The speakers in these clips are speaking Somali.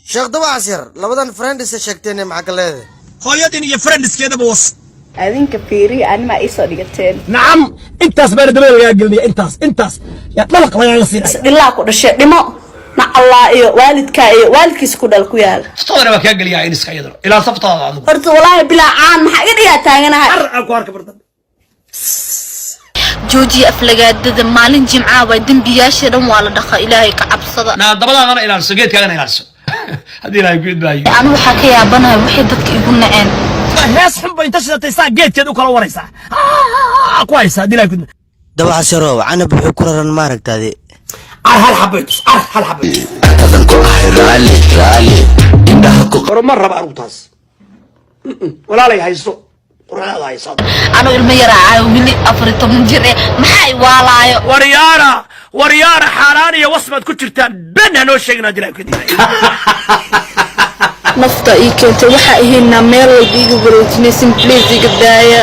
شيخ دوا عسير لبدان فريندس شيكتين معك الله هويدين يا فريندس كده بوص adinka fiiri aan ma isoo dhigateen نعم انت اسبار دبل يا قلبي انت يا طلق ويا يصير ilaa ku dhashay dhimo na allah iyo waalidka iyo waalidkiis ku dhal ku yaal فطور ما كان قال يا انس كيدر الى صفطه horta wallahi bilaa aan maxaa iga dhigaa taaganahay ارقك وارك برد جوجي أفلقاد مالين جمعة ودم بياشر ولا دخل إلهي كعبصة انا دبل انا الى سجيت كان الى هذه لا يقول باي أنا وحكي يا بنا وحدك يقولنا أن الناس حب ينتشر تيسا جيت كده وكلا وريسا كويس هذه لا يقول دوا عسيرو أنا بحكرر المارك هذه هل حبيت مرة بقى روتاس ولا لي هيسو ولا هيسو أنا الميرة عاوني أفرط من جري محي ولا وريارة حرانية وصمت كترتان بينها نو شيء نادي لك nafta ii keentay waxa ahaynaa meel walba iga wareejinaysin please iga daaya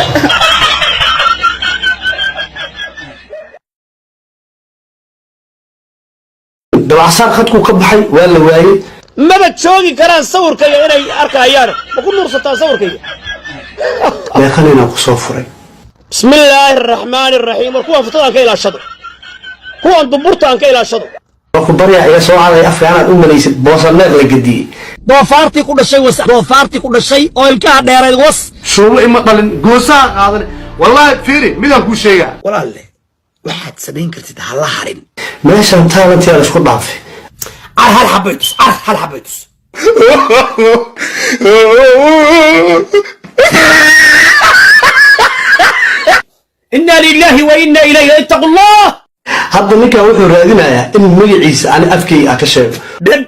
dabacsan khadku ka baxay waa la waayay ما بتشوقي كلام صور كي أنا أركع يانا بكون نور ستا صور كي meeqanina ku soo furay بسم الله الرحمن الرحيم الكوان فطان كي لا شطر كوان دبرتان كي لا شطر waa ku baryaa iga soo caday afka inaad u malaysid boosaneed la gadiyey doofaartii ku dhashay oo ilkaha dheerayd was shuubo ima dhalin goosaha qaadan wallahi fiiri midaan ku sheegaa walaalle waxaad samayn kartid hala harin meeshan talent yaa isku dhaafay hal xabaytus inna lillahi wa inna ilayhi ittaqullah hadda ninkan wuxuu raadinayaa in magaciisa aan afkayga ka sheego dhan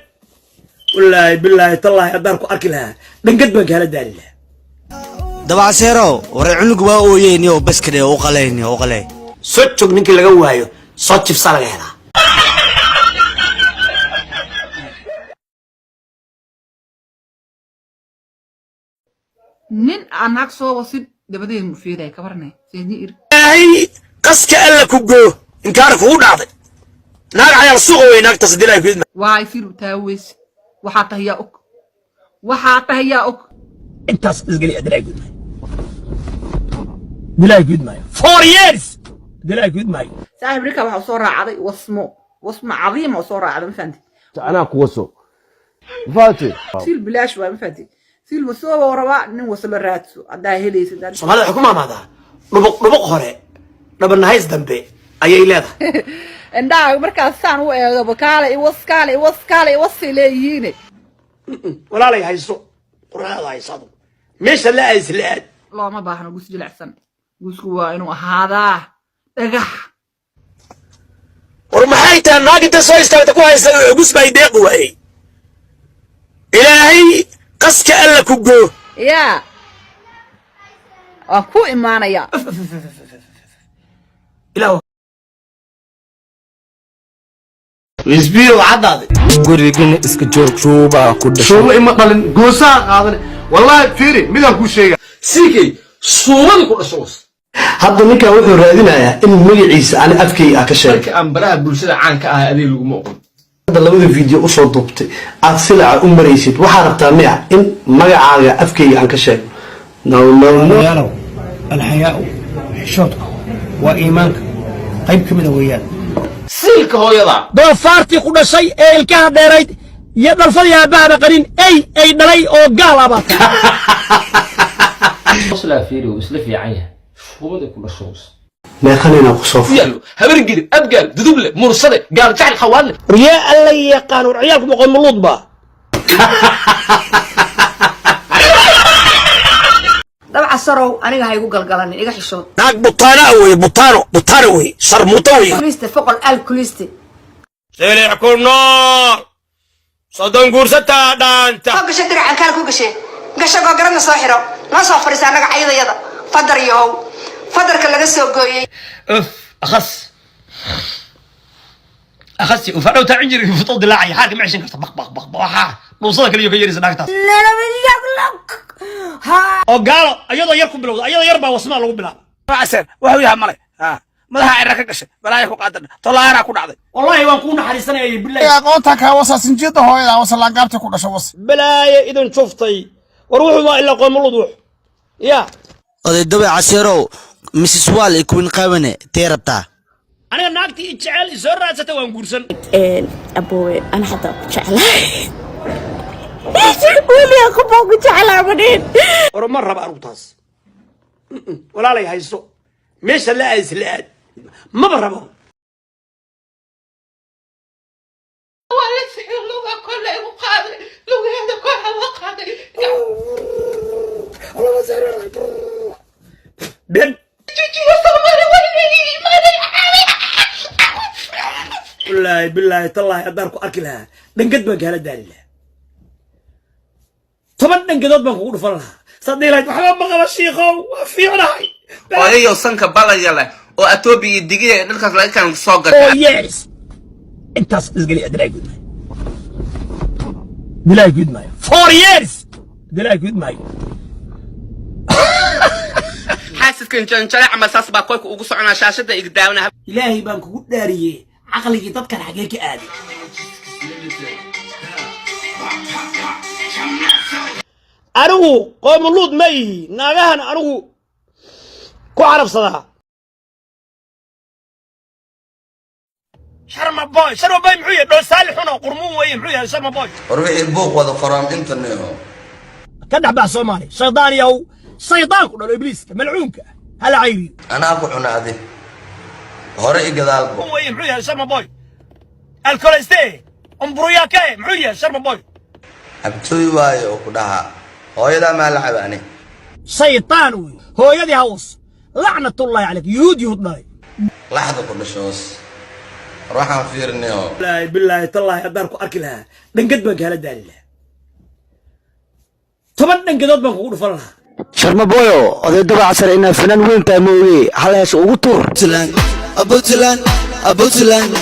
wallaahi billaahi tallaahi haddaan ku arki lahaa dhangad baan kaala daali lahaa دوا عسيرو ورا عنق واوين يو بس كده وقلين soo jog ninkii laga waayo soo jibsa laga helaa nin anak soo wasid dabadeen mu fiiray ka warnay seeni ir ay qaska alla ku goo inkaar kugu dhacday naag ayaan suuq weynaag tasdilay ku idma waay firu taaweys waxa tahiya ok intaas isgali adilay ku idma dilay ku idma 4 years dilay ku idma saaxiib rika waxa soo raacday wasmo cadiim oo soo raacday ma fahanti anaa ku waso faati sil bilaash waa ma fahanti sil wasoo waraba nin wasla raadso adaa helaysid Soomaalida xukuma maada dhubuq hore dhabanahays dambe ayay leedahay indaa markaas saan u eego bakaale i wasileeyeen walaalay hayso quraada haysado meesha la islaad looma baahna gus jilicsan gusku waa inuu ahaadaa dhagax war maxay taa naagta soo istaagta ku haysa gus bay deeq waayay ilaahay qaska alla ku goo yaa ku imaanaya ilaahu isbiyo cadade gurigina iska joog shuuba ku dhashay shuubo ima dhalin goosaha qaadan wallahi fiiri midaan ku sheegaa sikay suubadi ku dhasho hadda ninkan wuxuu raadinayaa in magaciisa aan afkayga ka sheego aan baraha bulshada caanka ah adeeg lagu muuqdo hadda labada video u soo duubtay aad silaca u maraysid waxaa rabtaa miya in magacaaga afkayga aan ka sheego يالو الحياء حشوتك وإيمانك قيب كمنا وياك silka hooyada doofaartii ku dhashay ee ilkaha dheerayd iyo dhalfadii aabbaha qarin ay dhalay oo gaal ah وصل فيري وسلف يا عينها شو بدك كل شوز meeqanina ku soo furay يالو هبرجل أبجل ذدبله مرصده قال جعل حوالي riyaa alla yaqaan war ciyaalku boqol muluud ba dabca sarow aniga haygu galgalan iga xishood naag butaano wey sharmuuto wey kuliste foqol al kuliste selic ku nool soddon guursataa dhaanta gasho diracan kala ku gashay gasho gogarana soo xiro la soo fariisa anaga caydayada fadar yahow fadarka laga soo gooyay أخسي وفرو تعجري في طول دلاعي حاكم عشان كرت بق وحا نوصلك اليوم كيجري سناكتاس لا يقلق oo gaalo ayadoo yar ku bilowda ayadoo yar baa wasmaa lagu bilaabay رأسا وهو يا مالي madaxa cirra ka gashay balaayo ku qaadan tolaara ku dhacday wallahi waan ku naxariisanayay billahi aqoonta ka wasa sinjida hooyada wasa laangaabta ku dhashay was balaayo idan shuftay war wuxuu ma ila qoomulud wax ya oday dawe caseerow Mrs. Wall ikun qawane teerabta aniga naagti jecel soo raadsata waan guursan aboowe ana hadda ku jeclahay weli aku ku jeclaa badin war ma raba arugtaas walaalay hayso meesha la aad ما بربو ولا سحر لغة كل مقابل لغة هذا كل مقابل والله زهر بن والله بالله تالله أداركو أكلها دنقد بك هلا دالله طبعا دنقدود بك وقول فلها صدق لك محمد بغل الشيخو في عناي وهي وصنك بلا يلا وأتوبي الدقيقة نلقى لك كان صاقة أوه يس أنت أصدقائي أدري قد ماي دلاي قد ماي 4 years دلاي قد ماي حاسس كنت جنجلة عمل ساس باكوك وقصعنا شاشة إقدامنا إلهي بانك قد داريه عقلي تذكر حقيقي آدي أنو قوم اللود مي ناقهن أنو كو عرف صدها شرم بوي محوية دو سالحونا قرمون وي محوية شرم بوي وروحي البوق وهذا فرام انت نيو كدع بقى صومالي شيطان يو شيطان كنا إبليس ملعونك هلا عيبي انا اكو حنادي هوري قدالكو وي محوية شرم بوي الكوليستي امبروياكي محوية شرم بوي abtooy waayo oo ku dhaha hooyada ma la xabaani شيطان وي هو يدي هوس لعنة الله عليك يهود داي laxda ku dhashoos ruuxan fiirniyo لا بالله تالله أداركو أكلها دنقد بك هلا دالله طبعا دنقدود بك وقول فلها شرم بويو oday dawe casar ina fanaan weyn taamooyay halaas ugu tur Abutland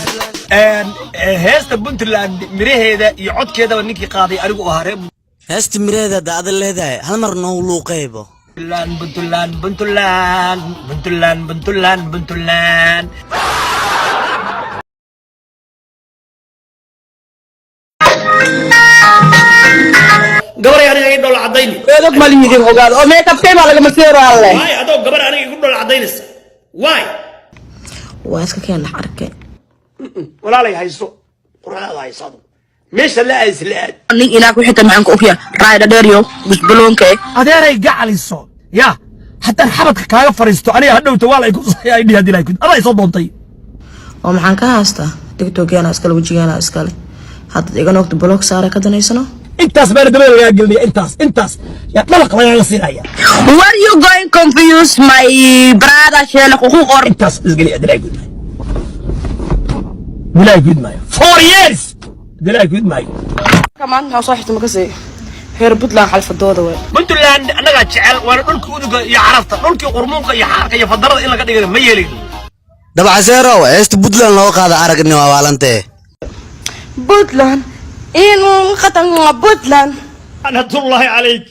heesta Puntland miraheeda iyo codkeeda ninkii qaaday anigu ahaareen heesta miraheeda daad leedahay hal mar noo luuqaybo Puntland gabar aniga ay dhol cadayni dad maliyidin ogaad oo makeup teema laga maseeraale way adoo gabar aniga ku dhol cadaynaysa way waa iska keen arkay walaalay hayso quraada haysado meesha la aad nin ina ku xita maxaan ku ogyaa raayda dheeriyo gusbaloonka adeeray gacaliso ya hatta xabadka kaaga fariisto aniga hadhowta waa la igu saxay ay dhiyad ilaa aday soo doontay oo maxaan ka haastaa tiktokeena iskala wajigeena iskale hadda iga noqdo block saara ka danaysano intaas baan dabada laga galnay intaas ya dhalaq laga siinaya where you going confuse my brother sheela ku qor intaas isgali adray gud maayo 4 years دلائل قد معي كمان ما صحت مكسي هير بطلع على الفضوضة وين Puntland أنا جعل وأنا نلقي ودق يا عرفت نلقي قرمونك يا حركة يا فضرة إلا قد يقول ما يلي dawe caseerow heesta Puntland loo qaada aragnimo waa waalantee بطلان إنه قطن بطلان أنا الله عليك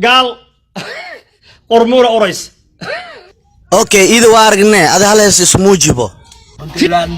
قال قرمونة أوريس okay ida waa aragnee ada halaas ismu jibo Puntland